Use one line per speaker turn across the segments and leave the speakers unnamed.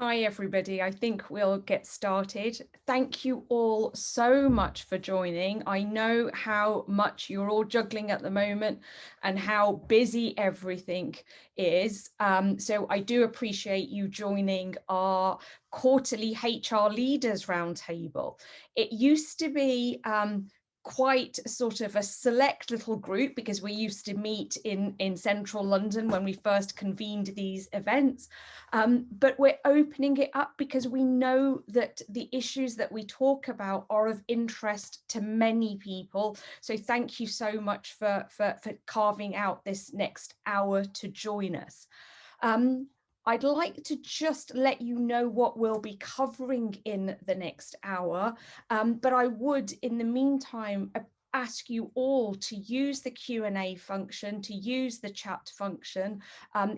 Hi, everybody. I think we'll get started. Thank you all so much for joining. I know how much you're all juggling at the moment and how busy everything is. So I do appreciate you joining our quarterly HR Leaders Roundtable. It used to be quite sort of a select little group because we used to meet in central London when we first convened these events. But we're opening it up because we know that the issues that we talk about are of interest to many people. So thank you so much for carving out this next hour to join us. I'd like to just let you know what we'll be covering in the next hour, but I would, in the meantime, ask you all to use the Q&A function, to use the chat function,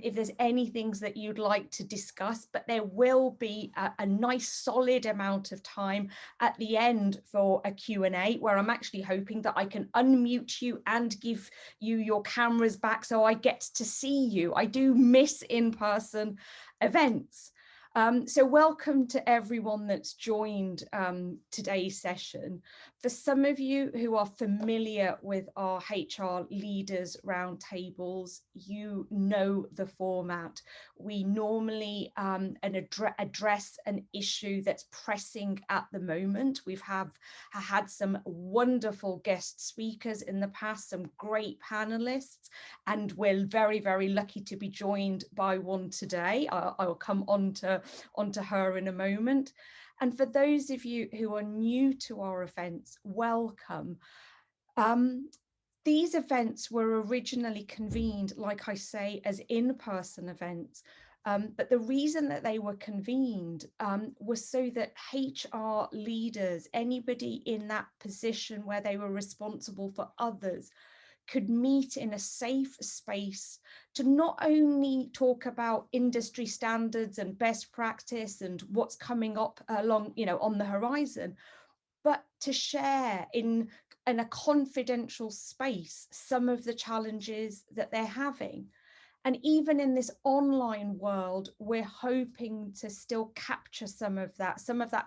if there's any things that you'd like to discuss, but there will be a nice solid amount of time at the end for a Q&A where I'm actually hoping that I can unmute you and give you your cameras back so I get to see you. I do miss in-person events. So welcome to everyone that's joined today's session. For some of you who are familiar with our HR Leaders Roundtables, you know the format. We normally address an issue that's pressing at the moment. We've had some wonderful guest speakers in the past, some great panelists, and we're very, very lucky to be joined by one today. I'll come onto her in a moment. And for those of you who are new to our events, welcome. These events were originally convened, like I say, as in-person events. But the reason that they were convened was so that HR leaders, anybody in that position where they were responsible for others, could meet in a safe space to not only talk about industry standards and best practice and what's coming up along, on the horizon, but to share in a confidential space some of the challenges that they're having. And even in this online world, we're hoping to still capture some of that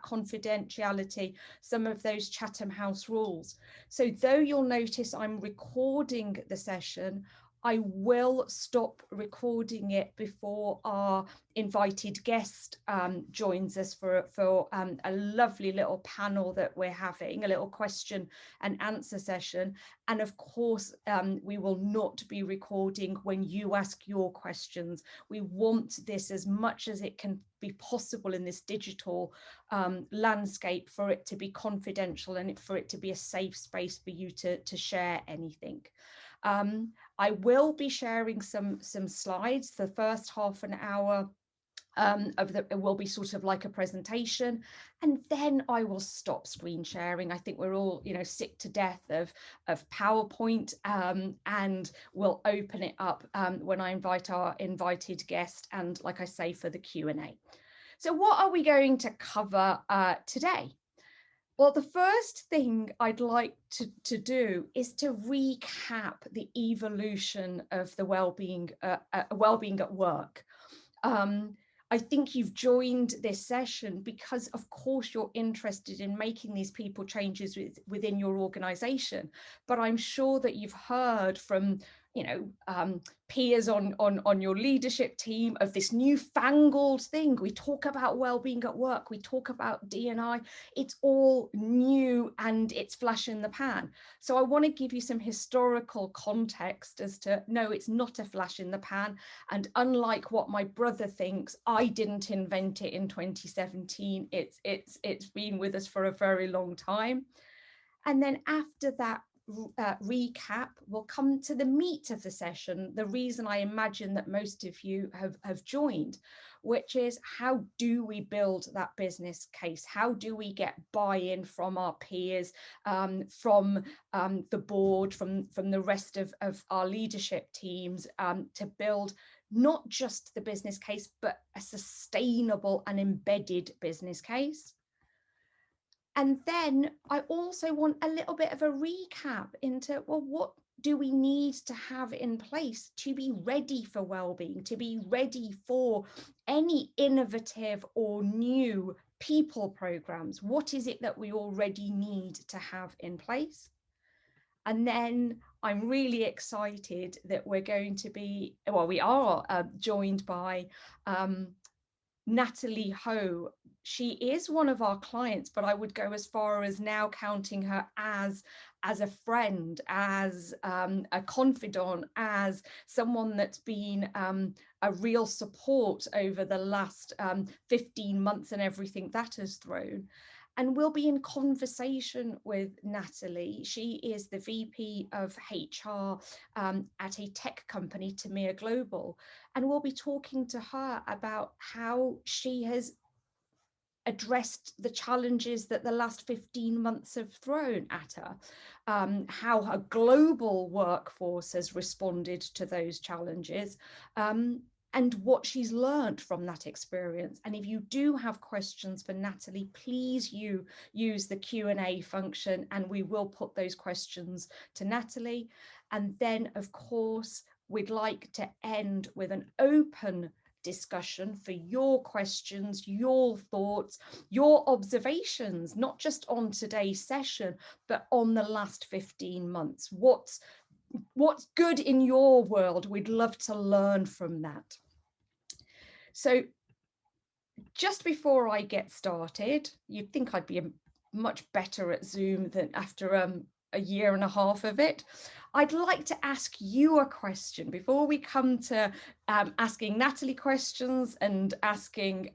confidentiality, some of those Chatham House rules. So though you'll notice I'm recording the session, I will stop recording it before our invited guest joins us for a lovely little panel that we're having, a little question and answer session. And of course, we will not be recording when you ask your questions. We want this, as much as it can be possible in this digital landscape, for it to be confidential and for it to be a safe space for you to share anything. I will be sharing some slides. The first half an hour it will be sort of like a presentation, and then I will stop screen sharing. I think we're all, sick to death of PowerPoint, and we'll open it up when I invite our invited guest, and like I say, for the Q&A. So what are we going to cover today? Well, the first thing I'd like to do is to recap the evolution of the wellbeing at work. I think you've joined this session because, of course, you're interested in making these people changes within your organization. But I'm sure that you've heard from, peers on your leadership team of this newfangled thing. We talk about wellbeing at work. We talk about D&I. It's all new and it's flash in the pan. So I want to give you some historical context as to, no, it's not a flash in the pan. And unlike what my brother thinks, I didn't invent it in 2017. It's been with us for a very long time. And then after that recap, we'll come to the meat of the session, the reason I imagine that most of you have joined, which is, how do we build that business case? How do we get buy-in from our peers, from the board, from the rest of our leadership teams, to build not just the business case, but a sustainable and embedded business case? And then I also want a little bit of a recap into, well, what do we need to have in place to be ready for wellbeing, to be ready for any innovative or new people programs? What is it that we already need to have in place? And then I'm really excited that we're going to be, well, we are joined by Natalie Ho. She is one of our clients, but I would go as far as now counting her as a friend, as a confidant, as someone that's been a real support over the last 15 months and everything that has thrown. And we'll be in conversation with Natalie. She is the VP of HR at a tech company, Tamir Global. And we'll be talking to her about how she has addressed the challenges that the last 15 months have thrown at her, how her global workforce has responded to those challenges, and what she's learned from that experience. And if you do have questions for Natalie, please use the Q&A function, and we will put those questions to Natalie. And then, of course, we'd like to end with an open discussion for your questions, your thoughts, your observations, not just on today's session, but on the last 15 months. What's good in your world? We'd love to learn from that. So just before I get started, you'd think I'd be much better at Zoom than after a year and a half of it. I'd like to ask you a question before we come to asking Natalie questions and asking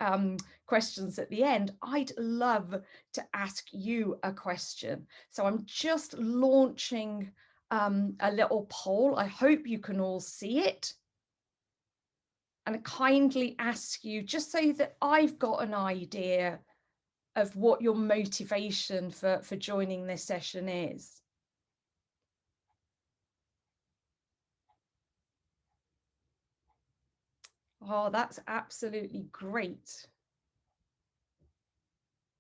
questions at the end. I'd love to ask you a question. So I'm just launching a little poll. I hope you can all see it. And I kindly ask you, just so that I've got an idea of what your motivation for joining this session is. Oh, that's absolutely great.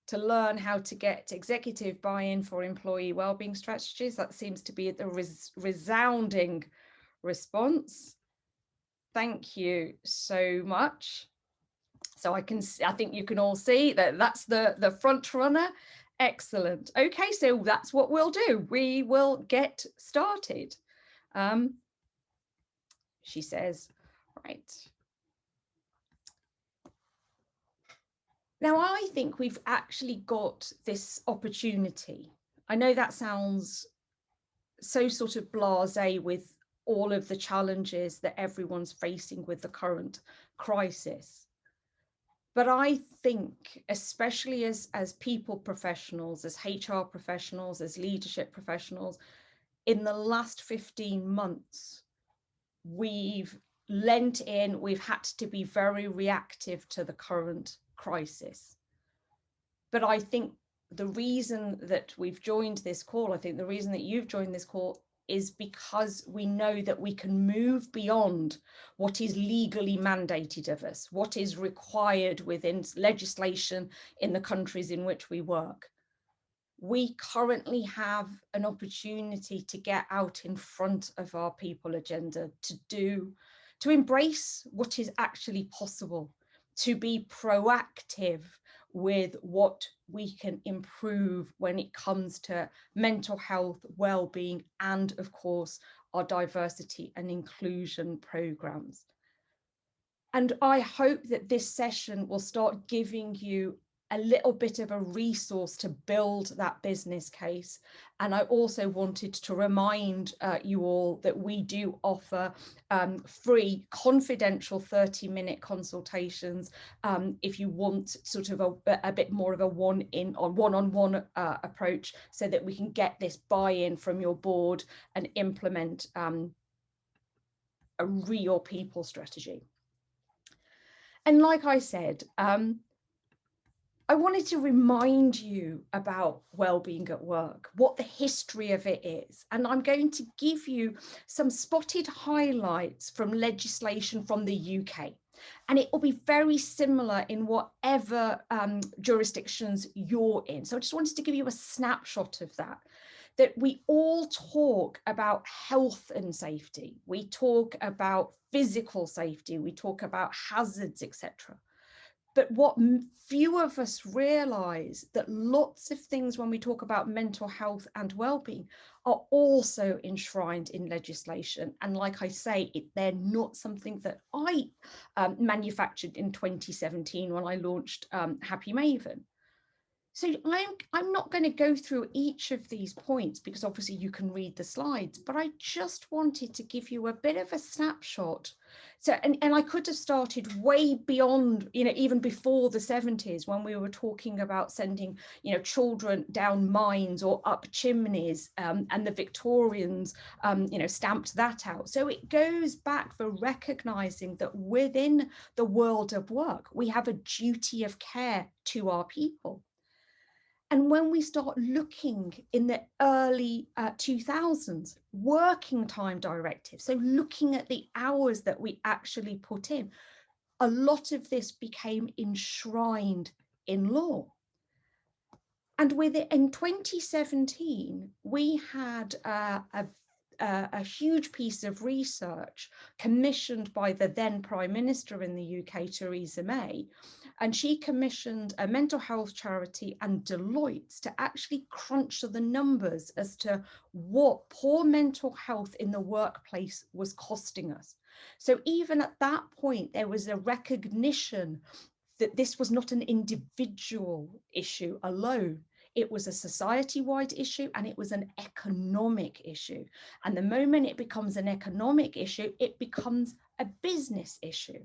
To learn how to get executive buy-in for employee wellbeing strategies. That seems to be the resounding response. Thank you so much. So I think you can all see that that's the front runner. Excellent. Okay, so that's what we'll do. We will get started. She says, right. Now, I think we've actually got this opportunity. I know that sounds so sort of blasé with all of the challenges that everyone's facing with the current crisis. But I think, especially as people professionals, as HR professionals, as leadership professionals, in the last 15 months, we've lent in, we've had to be very reactive to the current crisis. But I think the reason that we've joined this call, I think the reason that you've joined this call is because we know that we can move beyond what is legally mandated of us, what is required within legislation in the countries in which we work. We currently have an opportunity to get out in front of our people agenda, to embrace what is actually possible, to be proactive with what we can improve when it comes to mental health, well-being, and of course, our diversity and inclusion programs. And I hope that this session will start giving you a little bit of a resource to build that business case. And I also wanted to remind you all that we do offer free confidential 30-minute consultations if you want sort of a bit more of a one-on-one approach, so that we can get this buy-in from your board and implement a real people strategy. And like I said, I wanted to remind you about wellbeing at work, what the history of it is. And I'm going to give you some spotted highlights from legislation from the UK. And it will be very similar in whatever jurisdictions you're in. So I just wanted to give you a snapshot of that. that we all talk about health and safety. We talk about physical safety. We talk about hazards, etc. But what few of us realize, that lots of things when we talk about mental health and well-being are also enshrined in legislation. And like I say, they're not something that I manufactured in 2017 when I launched HappyMaven. So I'm not going to go through each of these points because obviously you can read the slides, but I just wanted to give you a bit of a snapshot. So, and I could have started way beyond, even before the 70s when we were talking about sending, children down mines or up chimneys, and the Victorians, stamped that out. So it goes back for recognizing that within the world of work, we have a duty of care to our people. And when we start looking in the early 2000s, working time directive, so looking at the hours that we actually put in, a lot of this became enshrined in law. And in 2017, we had a huge piece of research commissioned by the then Prime Minister in the UK, Theresa May, and she commissioned a mental health charity and Deloitte to actually crunch the numbers as to what poor mental health in the workplace was costing us. So even at that point, there was a recognition that this was not an individual issue alone. It was a society-wide issue and it was an economic issue. And the moment it becomes an economic issue, it becomes a business issue.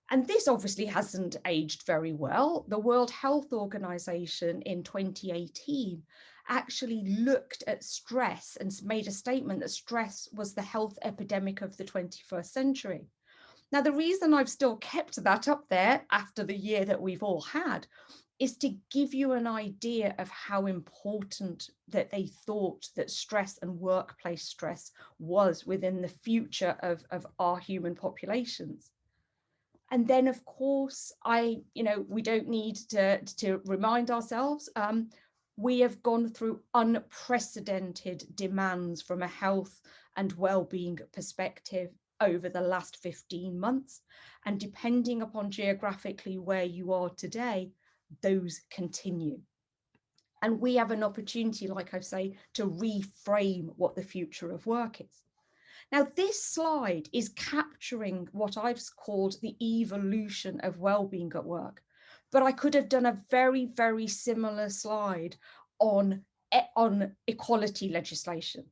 And this obviously hasn't aged very well. The World Health Organization in 2018 actually looked at stress and made a statement that stress was the health epidemic of the 21st century. Now, the reason I've still kept that up there after the year that we've all had is to give you an idea of how important that they thought that stress and workplace stress was within the future of our human populations. And then, of course, we don't need to remind ourselves, we have gone through unprecedented demands from a health and well-being perspective over the last 15 months. And depending upon geographically where you are today, those continue. And we have an opportunity, like I say, to reframe what the future of work is. Now, this slide is capturing what I've called the evolution of well-being at work, but I could have done a very, very similar slide on equality legislation,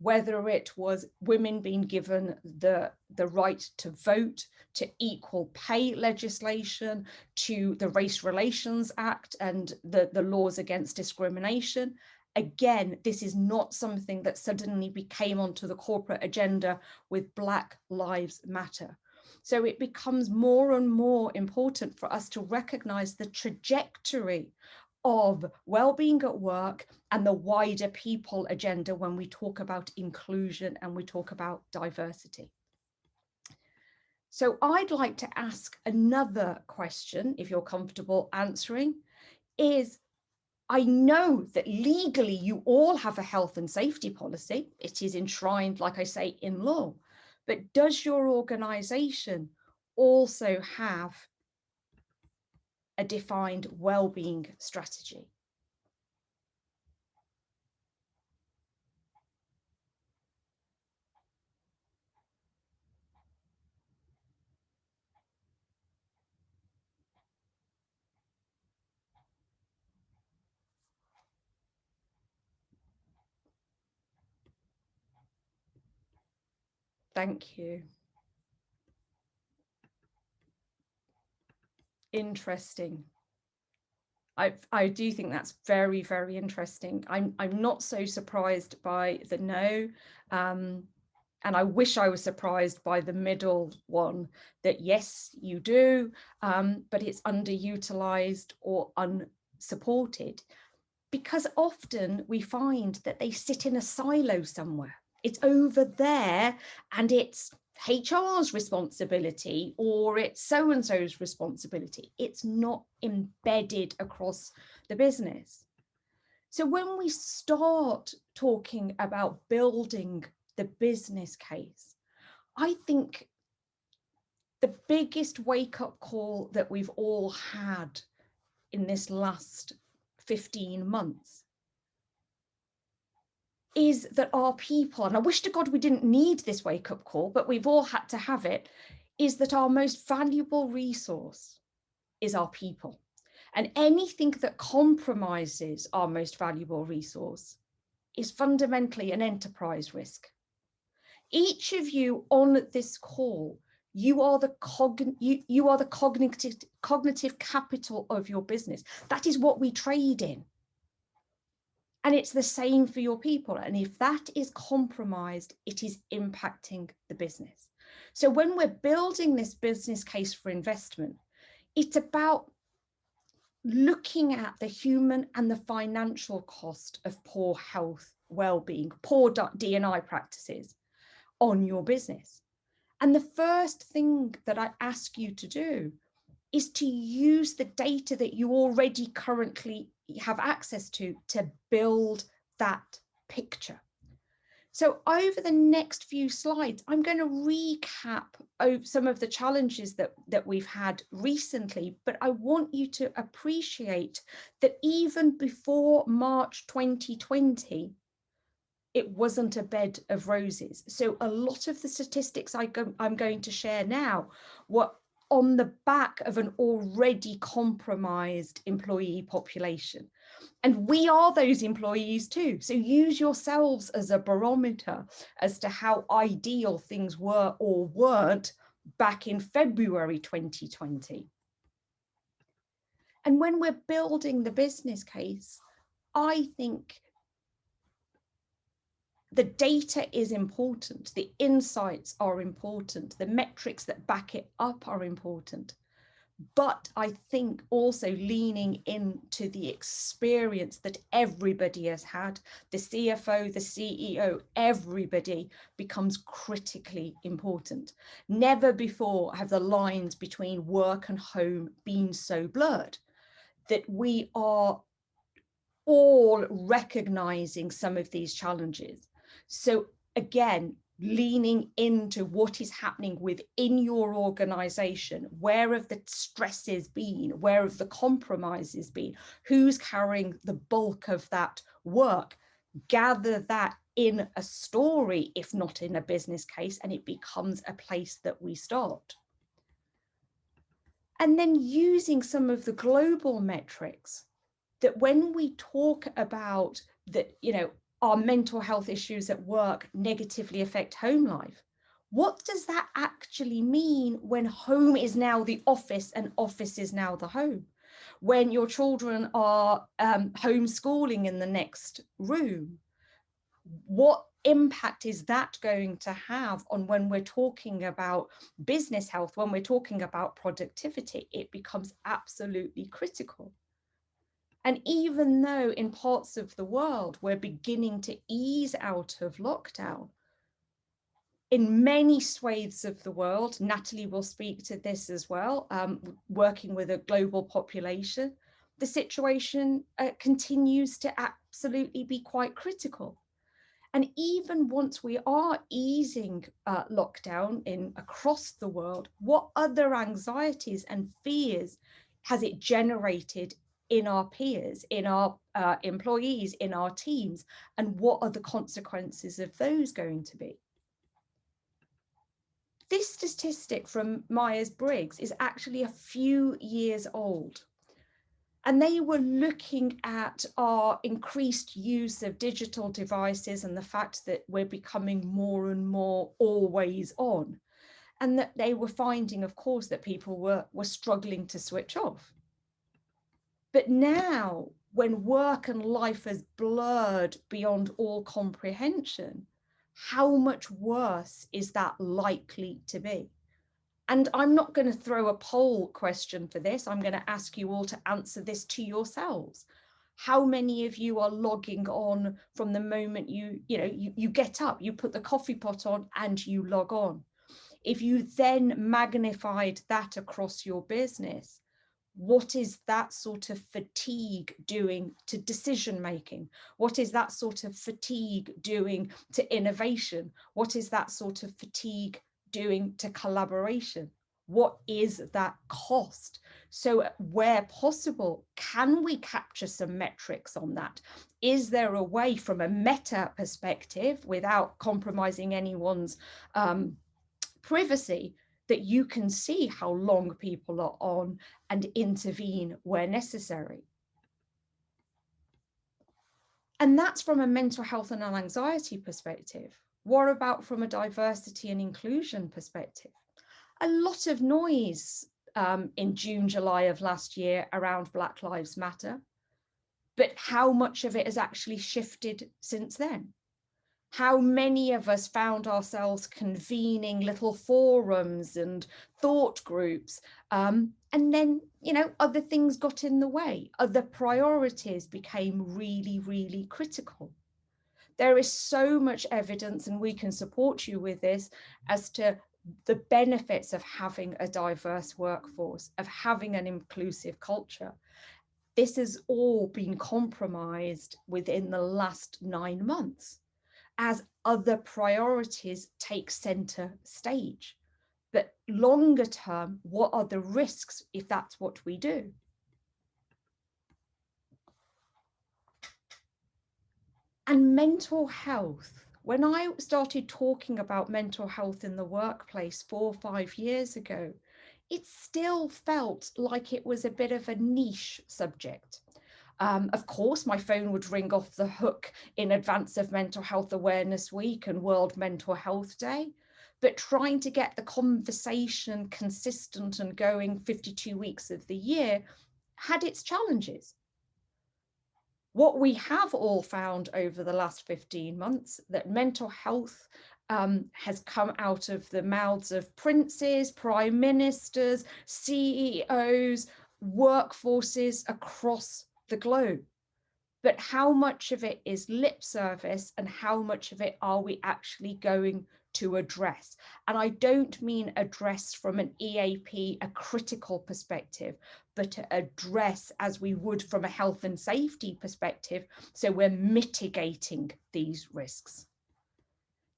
whether it was women being given the right to vote, to equal pay legislation, to the Race Relations Act and the laws against discrimination. Again, this is not something that suddenly became onto the corporate agenda with Black Lives Matter. So it becomes more and more important for us to recognize the trajectory of well-being at work and the wider people agenda when we talk about inclusion and we talk about diversity. So I'd like to ask another question, if you're comfortable answering, is I know that legally you all have a health and safety policy. It is enshrined, like I say, in law. But does your organization also have a defined well-being strategy? Thank you. Interesting. I do think that's very, very interesting. I'm not so surprised by the no. And I wish I was surprised by the middle one, that yes, you do, but it's underutilized or unsupported. Because often we find that they sit in a silo somewhere. It's over there and it's HR's responsibility or it's so-and-so's responsibility. It's not embedded across the business. So when we start talking about building the business case, I think the biggest wake-up call that we've all had in this last 15 months is that our people, and I wish to God we didn't need this wake-up call, but we've all had to have it, is that our most valuable resource is our people. And anything that compromises our most valuable resource is fundamentally an enterprise risk. Each of you on this call, you are the cognitive capital of your business. That is what we trade in. And it's the same for your people. And if that is compromised, it is impacting the business. So when we're building this business case for investment, it's about looking at the human and the financial cost of poor health, well-being, poor D&I practices on your business. And the first thing that I ask you to do is to use the data that you already currently have access to build that picture. So over the next few slides, I'm going to recap over some of the challenges that we've had recently, but I want you to appreciate that even before March 2020, it wasn't a bed of roses. So a lot of the statistics I'm going to share now were on the back of an already compromised employee population. And we are those employees too. So use yourselves as a barometer as to how ideal things were or weren't back in February 2020. And when we're building the business case, I think the data is important, the insights are important, the metrics that back it up are important. But I think also leaning into the experience that everybody has had, the CFO, the CEO, everybody becomes critically important. Never before have the lines between work and home been so blurred that we are all recognizing some of these challenges. So again, leaning into what is happening within your organization, where have the stresses been, where have the compromises been, who's carrying the bulk of that work, gather that in a story, if not in a business case, and it becomes a place that we start. And then using some of the global metrics that when we talk about that, our mental health issues at work negatively affect home life, what does that actually mean when home is now the office and office is now the home? When your children are homeschooling in the next room, what impact is that going to have on when we're talking about business health, when we're talking about productivity? It becomes absolutely critical. And even though in parts of the world we're beginning to ease out of lockdown, in many swathes of the world, Natalie will speak to this as well, working with a global population, the situation continues to absolutely be quite critical. And even once we are easing lockdown across the world, what other anxieties and fears has it generated in our peers, in our employees, in our teams, and what are the consequences of those going to be? This statistic from Myers-Briggs is actually a few years old. And they were looking at our increased use of digital devices and the fact that we're becoming more and more always on. And that they were finding, of course, that people were struggling to switch off. But now, when work and life has blurred beyond all comprehension, how much worse is that likely to be? And I'm not going to throw a poll question for this. I'm going to ask you all to answer this to yourselves. How many of you are logging on from the moment you get up, you put the coffee pot on and you log on? If you then magnified that across your business, what is that sort of fatigue doing to decision making? What is that sort of fatigue doing to innovation? What is that sort of fatigue doing to collaboration? What is that cost? So where possible, can we capture some metrics on that? Is there a way from a meta perspective, without compromising anyone's privacy, that you can see how long people are on and intervene where necessary? And that's from a mental health and an anxiety perspective. What about from a diversity and inclusion perspective? A lot of noise in June, July of last year around Black Lives Matter, but how much of it has actually shifted since then? How many of us found ourselves convening little forums and thought groups, and then, you know, other things got in the way, other priorities became really, really critical. There is so much evidence, and we can support you with this, as to the benefits of having a diverse workforce, of having an inclusive culture. This has all been compromised within the last 9 months as other priorities take center stage. But longer term, what are the risks if that's what we do? And mental health. When I started talking about mental health in the workplace 4 or 5 years ago, it still felt like it was a bit of a niche subject. Of course, my phone would ring off the hook in advance of Mental Health Awareness Week and World Mental Health Day, but trying to get the conversation consistent and going 52 weeks of the year had its challenges. What we have all found over the last 15 months, that mental health has come out of the mouths of princes, prime ministers, CEOs, workforces across the globe. But how much of it is lip service and how much of it are we actually going to address? And I don't mean address from an EAP, a critical perspective, but to address as we would from a health and safety perspective, so we're mitigating these risks.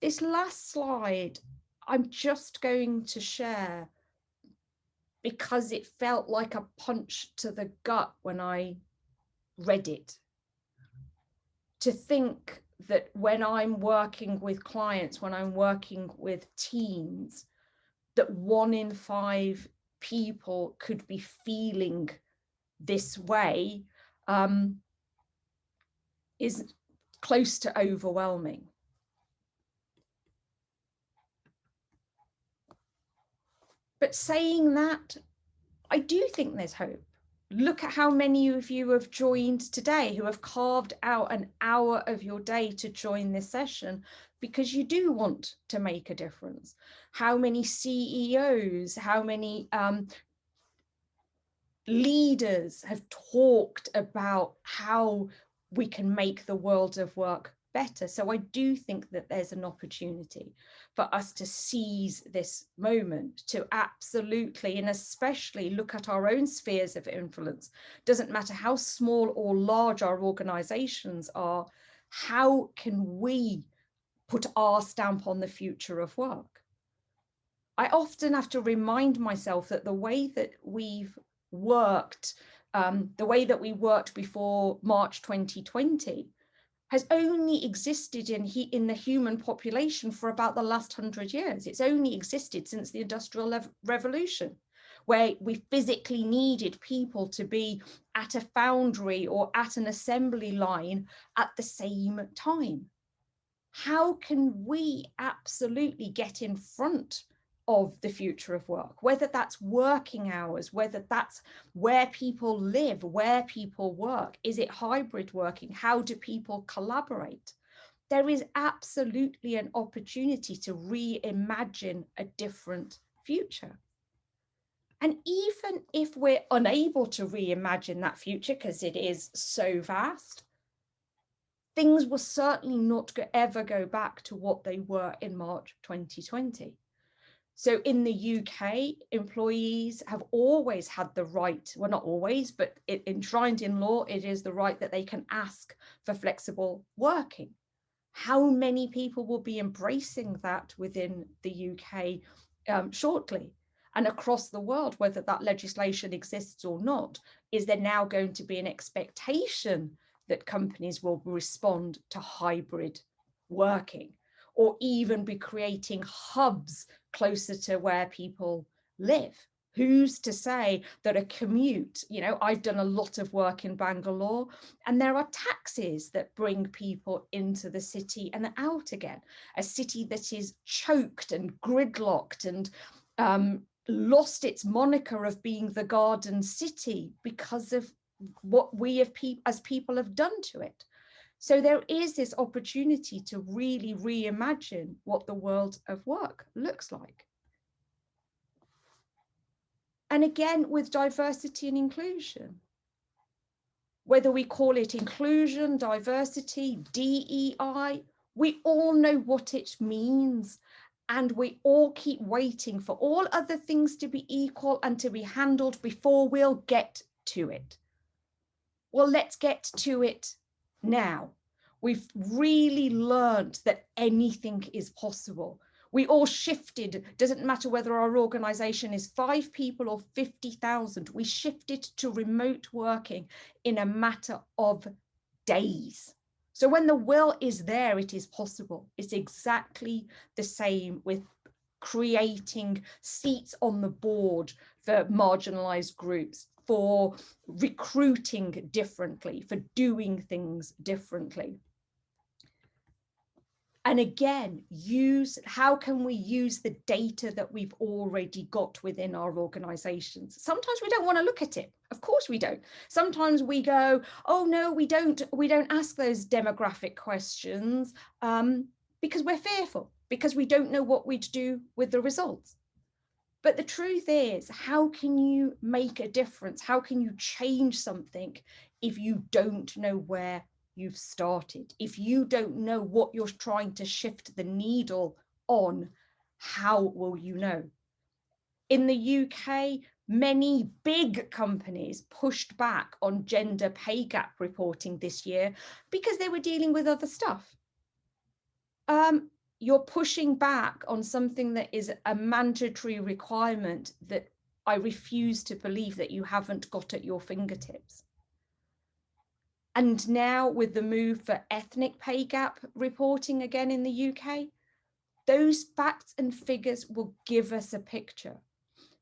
This last slide, I'm just going to share because it felt like a punch to the gut when I read it. To think that when I'm working with clients, when I'm working with teams, that 1 in 5 people could be feeling this way is close to overwhelming. But saying that, I do think there's hope. Look at how many of you have joined today, who have carved out an hour of your day to join this session because you do want to make a difference. How many CEOs, how many leaders have talked about how we can make the world of work better. So I do think that there's an opportunity for us to seize this moment, to absolutely and especially look at our own spheres of influence. Doesn't matter how small or large our organizations are, how can we put our stamp on the future of work? I often have to remind myself that the way that we've worked, the way that we worked before March 2020, has only existed in the human population for about the last 100 years. It's only existed since the Industrial Revolution, where we physically needed people to be at a foundry or at an assembly line at the same time. How can we absolutely get in front of the future of work, whether that's working hours, whether that's where people live, where people work? Is it hybrid working? How do people collaborate? There is absolutely an opportunity to reimagine a different future. And even if we're unable to reimagine that future because it is so vast, things will certainly not ever go back to what they were in March 2020. So in the UK, employees have always had the right, well, not always, but enshrined in law, it is the right that they can ask for flexible working. How many people will be embracing that within the UK shortly? And across the world, whether that legislation exists or not, is there now going to be an expectation that companies will respond to hybrid working, or even be creating hubs closer to where people live? Who's to say that a commute, you know, I've done a lot of work in Bangalore, and there are taxis that bring people into the city and out again. A city that is choked and gridlocked and lost its moniker of being the garden city because of what we as people have done to it. So there is this opportunity to really reimagine what the world of work looks like. And again, with diversity and inclusion, whether we call it inclusion, diversity, DEI, we all know what it means. And we all keep waiting for all other things to be equal and to be handled before we'll get to it. Well, let's get to it now. We've really learned that anything is possible. We all shifted. Doesn't matter whether our organization is 5 people or 50,000. We shifted to remote working in a matter of days. So when the will is there, it is possible. It's exactly the same with creating seats on the board for marginalized groups, for recruiting differently, for doing things differently. And again, how can we use the data that we've already got within our organizations? Sometimes we don't want to look at it. Of course we don't. Sometimes we go, oh no, we don't ask those demographic questions because we're fearful, because we don't know what we'd do with the results. But the truth is, how can you make a difference? How can you change something if you don't know where you've started? If you don't know what you're trying to shift the needle on, how will you know? In the UK, many big companies pushed back on gender pay gap reporting this year because they were dealing with other stuff. You're pushing back on something that is a mandatory requirement that I refuse to believe that you haven't got at your fingertips. And now with the move for ethnic pay gap reporting again in the UK, those facts and figures will give us a picture.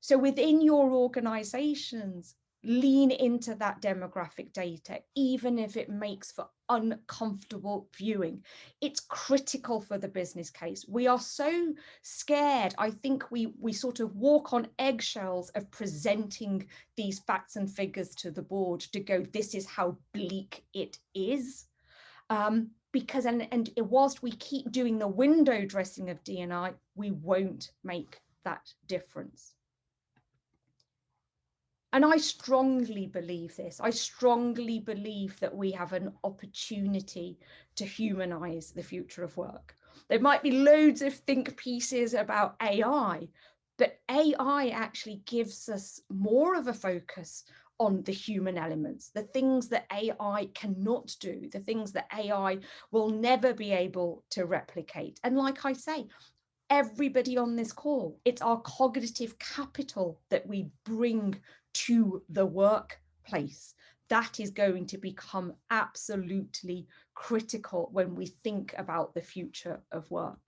So within your organizations, lean into that demographic data, even if it makes for uncomfortable viewing. It's critical for the business case. We are so scared. I think we sort of walk on eggshells of presenting these facts and figures to the board to go, this is how bleak it is. Because and whilst we keep doing the window dressing of D&I, we won't make that difference. And I strongly believe this. I strongly believe that we have an opportunity to humanize the future of work. There might be loads of think pieces about AI, but AI actually gives us more of a focus on the human elements, the things that AI cannot do, the things that AI will never be able to replicate. And like I say, everybody on this call, it's our cognitive capital that we bring to the workplace. That is going to become absolutely critical when we think about the future of work.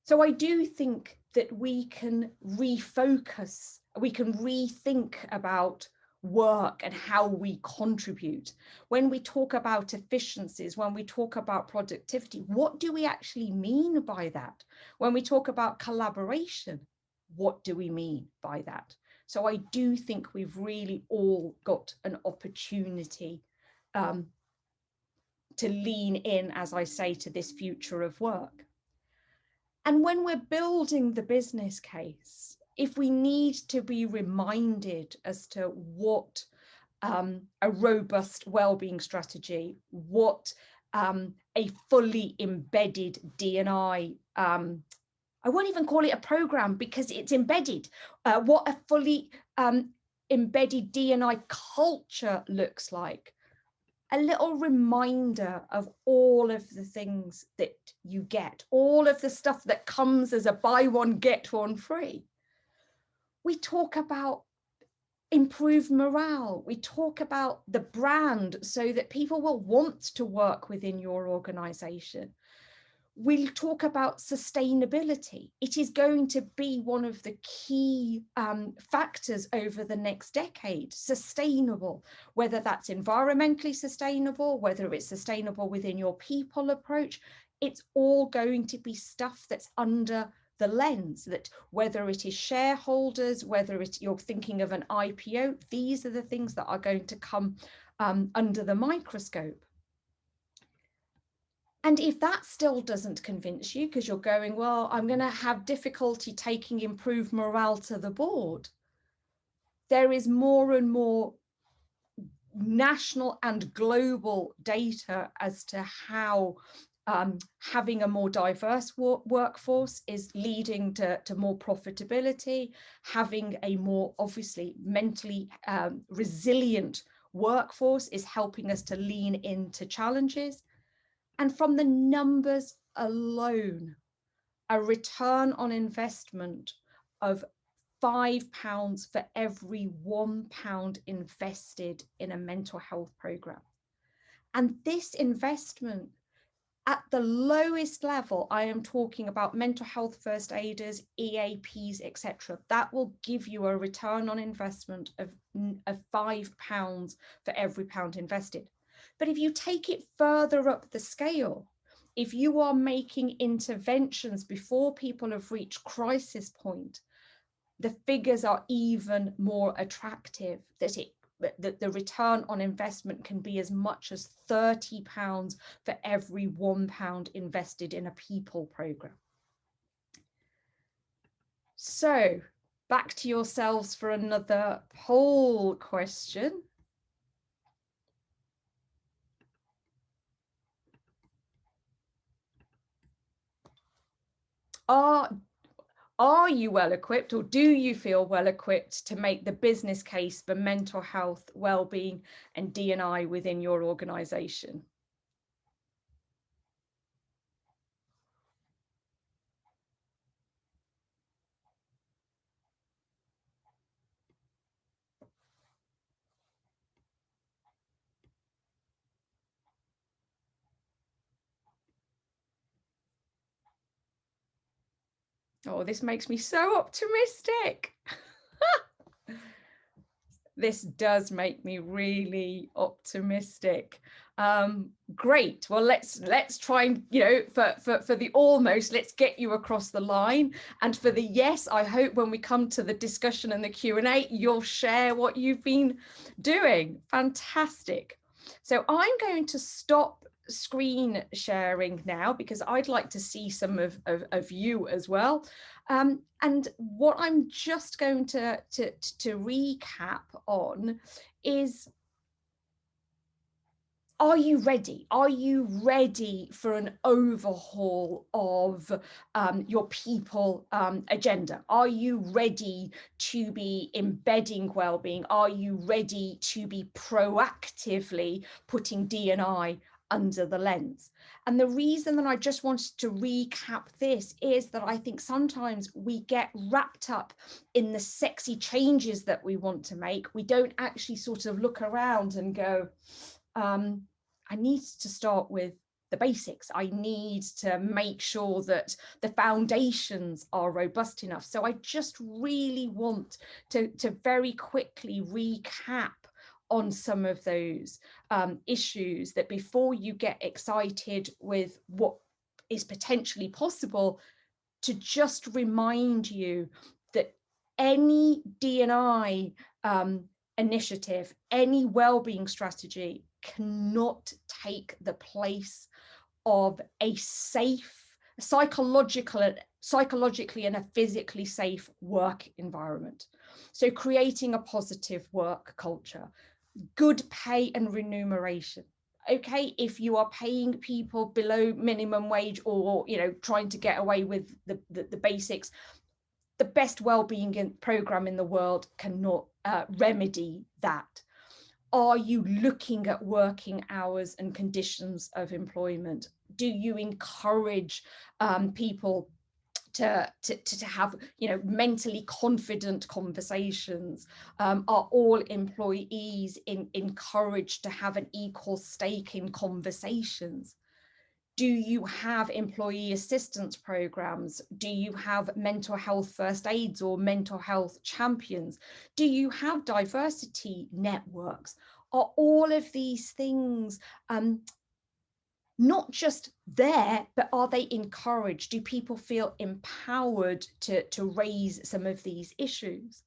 So I do think that we can refocus, we can rethink about work and how we contribute. When we talk about efficiencies, when we talk about productivity, what do we actually mean by that? When we talk about collaboration, what do we mean by that? So I do think we've really all got an opportunity to lean in, as I say, to this future of work. And when we're building the business case, if we need to be reminded as to what a robust wellbeing strategy, what a fully embedded D&I I won't even call it a program because it's embedded. What a fully embedded D&I culture looks like. A little reminder of all of the things that you get, all of the stuff that comes as a buy one, get one free. We talk about improved morale. We talk about the brand so that people will want to work within your organization. We'll talk about sustainability. It is going to be one of the key factors over the next decade, sustainable, whether that's environmentally sustainable, whether it's sustainable within your people approach. It's all going to be stuff that's under the lens, that whether it is shareholders, whether you're thinking of an IPO, these are the things that are going to come under the microscope. And if that still doesn't convince you, because you're going, well, I'm going to have difficulty taking improved morale to the board, there is more and more national and global data as to how having a more diverse workforce is leading to more profitability, having a more obviously mentally resilient workforce is helping us to lean into challenges. And from the numbers alone, a return on investment of £5 for every £1 invested in a mental health program. And this investment at the lowest level, I am talking about mental health first aiders, EAPs, etc. That will give you a return on investment of £5 for every pound invested. But if you take it further up the scale, if you are making interventions before people have reached crisis point, the figures are even more attractive, that the return on investment can be as much as £30 for every £1 invested in a people program. So back to yourselves for another poll question. Are you well equipped, or do you feel well equipped to make the business case for mental health, well-being and D&I within your organization? Oh, this makes me so optimistic. This does make me really optimistic. Great. Well, let's try and, you know, for the almost, let's get you across the line. And for the yes, I hope when we come to the discussion and the Q&A, you'll share what you've been doing. Fantastic. So I'm going to stop screen sharing now because I'd like to see some of you as well. And what I'm just going to recap on is, are you ready? Are you ready for an overhaul of your people agenda? Are you ready to be embedding well-being? Are you ready to be proactively putting D&I under the lens? And the reason that I just wanted to recap this is that I think sometimes we get wrapped up in the sexy changes that we want to make. We don't actually sort of look around and go, I need to start with the basics. I need to make sure that the foundations are robust enough. So I just really want to very quickly recap on some of those issues, that before you get excited with what is potentially possible, to just remind you that any D&I initiative, any well-being strategy cannot take the place of a safe, psychologically and a physically safe work environment. So creating a positive work culture, good pay and remuneration, okay, if you are paying people below minimum wage, or, you know, trying to get away with the basics, the best wellbeing program in the world cannot remedy that. Are you looking at working hours and conditions of employment? Do you encourage people to have, you know, mentally confident conversations? Are all employees encouraged to have an equal stake in conversations? Do you have employee assistance programs? Do you have mental health first aids or mental health champions? Do you have diversity networks? Are all of these things not just there, but are they encouraged? Do people feel empowered to raise some of these issues?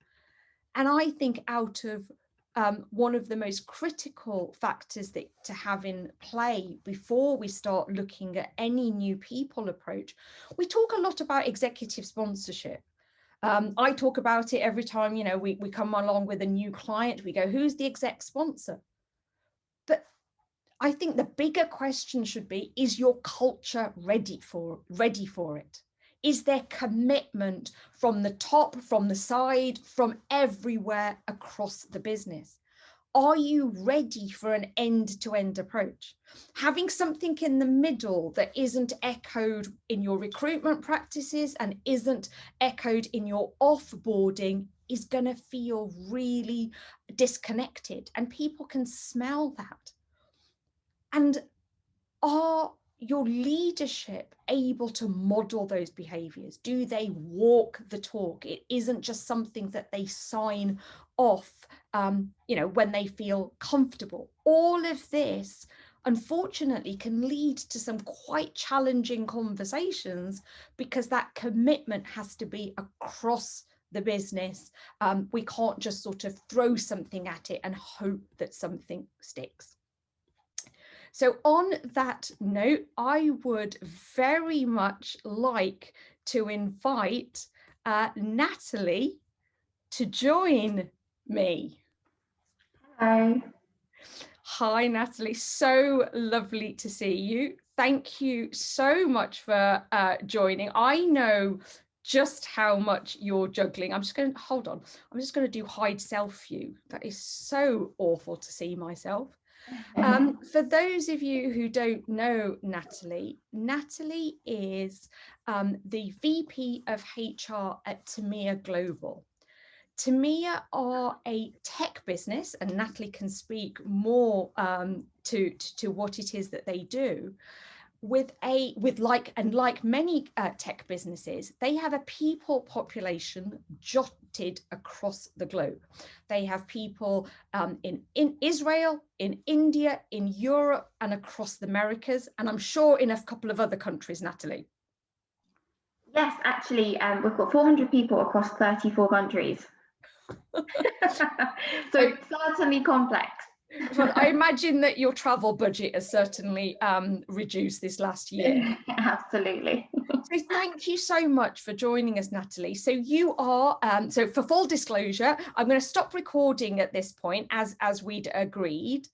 And I think out of one of the most critical factors that to have in play before we start looking at any new people approach, we talk a lot about executive sponsorship. I talk about it every time, you know, we come along with a new client, we go, who's the exec sponsor? But I think the bigger question should be, is your culture ready for it? Is there commitment from the top, from the side, from everywhere across the business? Are you ready for an end-to-end approach? Having something in the middle that isn't echoed in your recruitment practices and isn't echoed in your offboarding is going to feel really disconnected, and people can smell that. And are your leadership able to model those behaviors? Do they walk the talk? It isn't just something that they sign off, you know, when they feel comfortable. All of this, unfortunately, can lead to some quite challenging conversations, because that commitment has to be across the business. We can't just sort of throw something at it and hope that something sticks. So on that note, I would very much like to invite Natalie to join me.
Hi.
Hi, Natalie. So lovely to see you. Thank you so much for joining. I know just how much you're juggling. I'm just going to, hold on. I'm just going to do hide self view. That is so awful to see myself. For those of you who don't know Natalie, Natalie is the VP of HR at Tamiya Global. Tamiya are a tech business, and Natalie can speak more to what it is that they do. Like many tech businesses, they have a people population jotted across the globe. They have people in Israel, in India, in Europe, and across the Americas, and I'm sure in a couple of other countries, Natalie.
Yes, actually, we've got 400 people across 34 countries. So it's certainly complex.
Well, I imagine that your travel budget has certainly reduced this last year.
Absolutely.
So thank you so much for joining us, Natalie. So you are, so for full disclosure, I'm going to stop recording at this point as we'd agreed.